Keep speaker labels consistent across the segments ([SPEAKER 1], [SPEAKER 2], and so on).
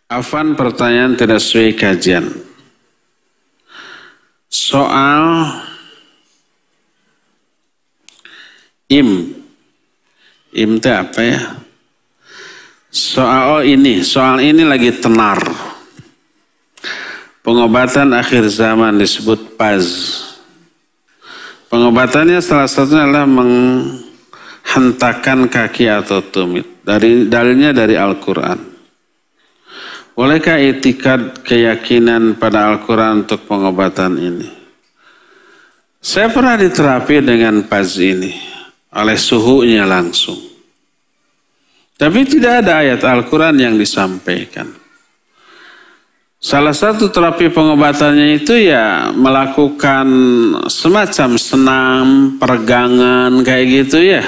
[SPEAKER 1] Afan, pertanyaan tidak sesuai kajian. Soal im itu apa ya? Soal ini lagi tenar. Pengobatan akhir zaman disebut PAZ. Pengobatannya salah satunya adalah menghentakkan kaki atau tumit. Dalilnya dari Al-Quran. Bolehkah itikad keyakinan pada Al-Quran untuk pengobatan ini? Saya pernah diterapi dengan PAZ ini oleh suhunya langsung. Tapi tidak ada ayat Al-Quran yang disampaikan. Salah satu terapi pengobatannya itu ya melakukan semacam senam, peregangan kayak gitu ya.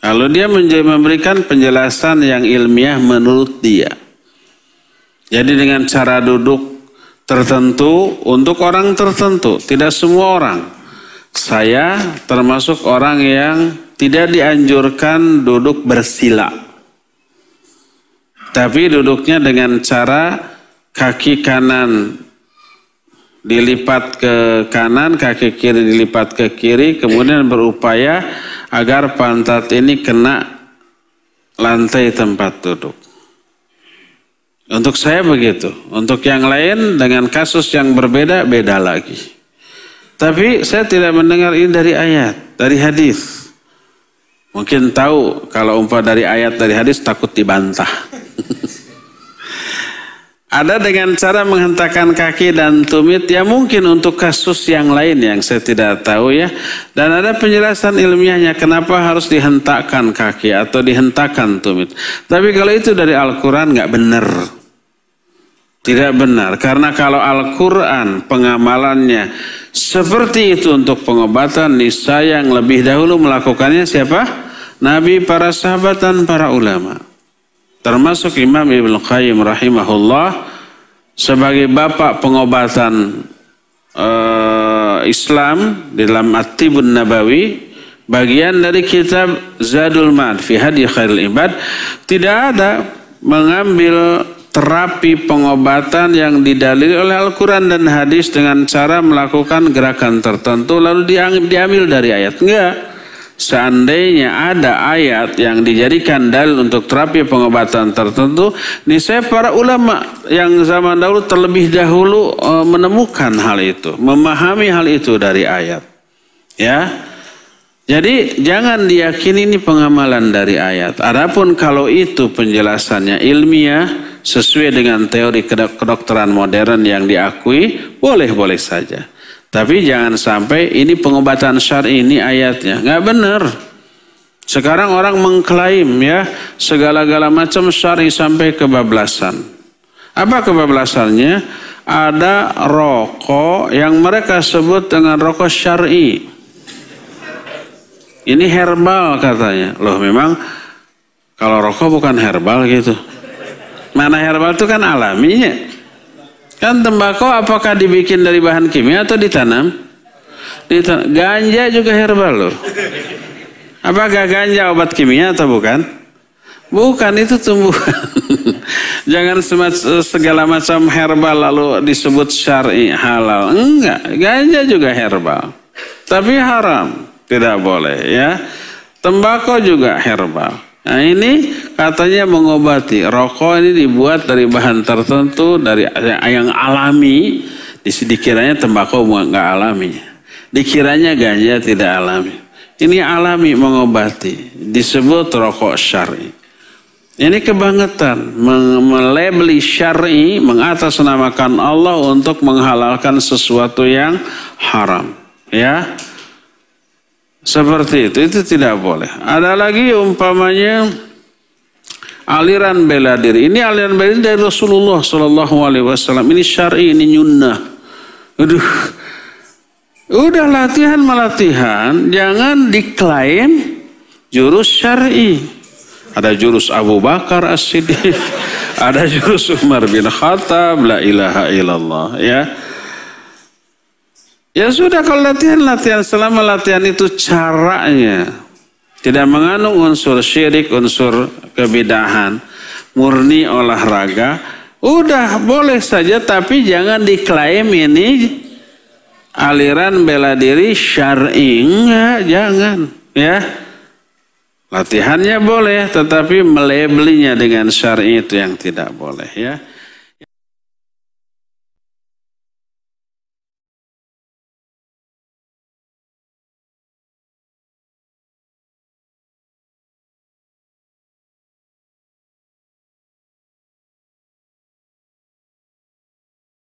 [SPEAKER 1] Lalu dia memberikan penjelasan yang ilmiah menurut dia. Jadi dengan cara duduk tertentu untuk orang tertentu, tidak semua orang. Saya termasuk orang yang tidak dianjurkan duduk bersila. Tapi duduknya dengan cara kaki kanan dilipat ke kanan, kaki kiri dilipat ke kiri, kemudian berupaya agar pantat ini kena lantai tempat duduk. Untuk saya begitu. Untuk yang lain dengan kasus yang berbeda, beda lagi. Tapi saya tidak mendengar ini dari ayat, dari hadis. Mungkin tahu kalau umpah dari ayat, dari hadis takut dibantah. Ada dengan cara menghentakkan kaki dan tumit, ya mungkin untuk kasus yang lain yang saya tidak tahu ya. Dan ada penjelasan ilmiahnya kenapa harus dihentakkan kaki atau dihentakkan tumit. Tapi kalau itu dari Al-Quran nggak benar. Tidak benar, karena kalau Al-Quran pengamalannya seperti itu untuk pengobatan, niscaya yang lebih dahulu melakukannya siapa? Nabi, para sahabat, dan para ulama. Termasuk Imam Ibnu Qayyim rahimahullah sebagai bapak pengobatan Islam dalam At-Tibbun Nabawi, bagian dari kitab Zadul Ma'ad fi Hadi Khairul Ibad, tidak ada mengambil terapi pengobatan yang didalili oleh Al-Quran dan hadis dengan cara melakukan gerakan tertentu lalu diambil dari ayat. Enggak. Seandainya ada ayat yang dijadikan dalil untuk terapi pengobatan tertentu, niscaya para ulama yang zaman dahulu terlebih dahulu menemukan hal itu, memahami hal itu dari ayat. Ya. Jadi jangan diyakini ini pengamalan dari ayat. Adapun kalau itu penjelasannya ilmiah sesuai dengan teori kedokteran modern yang diakui, boleh-boleh saja. Tapi jangan sampai ini pengobatan syar'i, ini ayatnya. Nggak benar. Sekarang orang mengklaim ya segala-gala macam syar'i sampai kebablasan. Apa kebablasannya? Ada rokok yang mereka sebut dengan rokok syar'i. Ini herbal katanya. Loh memang kalau rokok bukan herbal gitu. Mana herbal itu kan alaminya. Kan tembakau apakah dibikin dari bahan kimia atau ditanam? Ganja juga herbal loh. Apakah ganja obat kimia atau bukan? Bukan, itu tumbuhan. Jangan segala macam herbal lalu disebut syar'i halal. Enggak, ganja juga herbal. Tapi haram, tidak boleh ya. Tembakau juga herbal. Nah ini katanya mengobati. Rokok ini dibuat dari bahan tertentu, dari yang alami. Dikiranya tembakau nggak alami. Dikiranya ganja tidak alami. Ini alami, mengobati. Disebut rokok syar'i. Ini kebangetan. Melabeli syar'i, mengatasnamakan Allah untuk menghalalkan sesuatu yang haram. Ya. Seperti itu tidak boleh. Ada lagi umpamanya aliran bela diri. Ini aliran bela diri dari Rasulullah SAW. Ini syar'i, ini nyunnah. Udah latihan, jangan diklaim jurus syar'i. Ada jurus Abu Bakar As-Siddiq, ada jurus Umar bin Khattab, la ilaha illallah ya. Ya sudah, kalau latihan selama latihan itu caranya tidak mengandung unsur syirik, unsur kebidahan, murni olahraga, Udah boleh saja, tapi jangan diklaim ini aliran bela diri syar'i. Enggak, jangan. Ya, latihannya boleh, tetapi melabelinya dengan syar'i itu yang tidak boleh. Ya.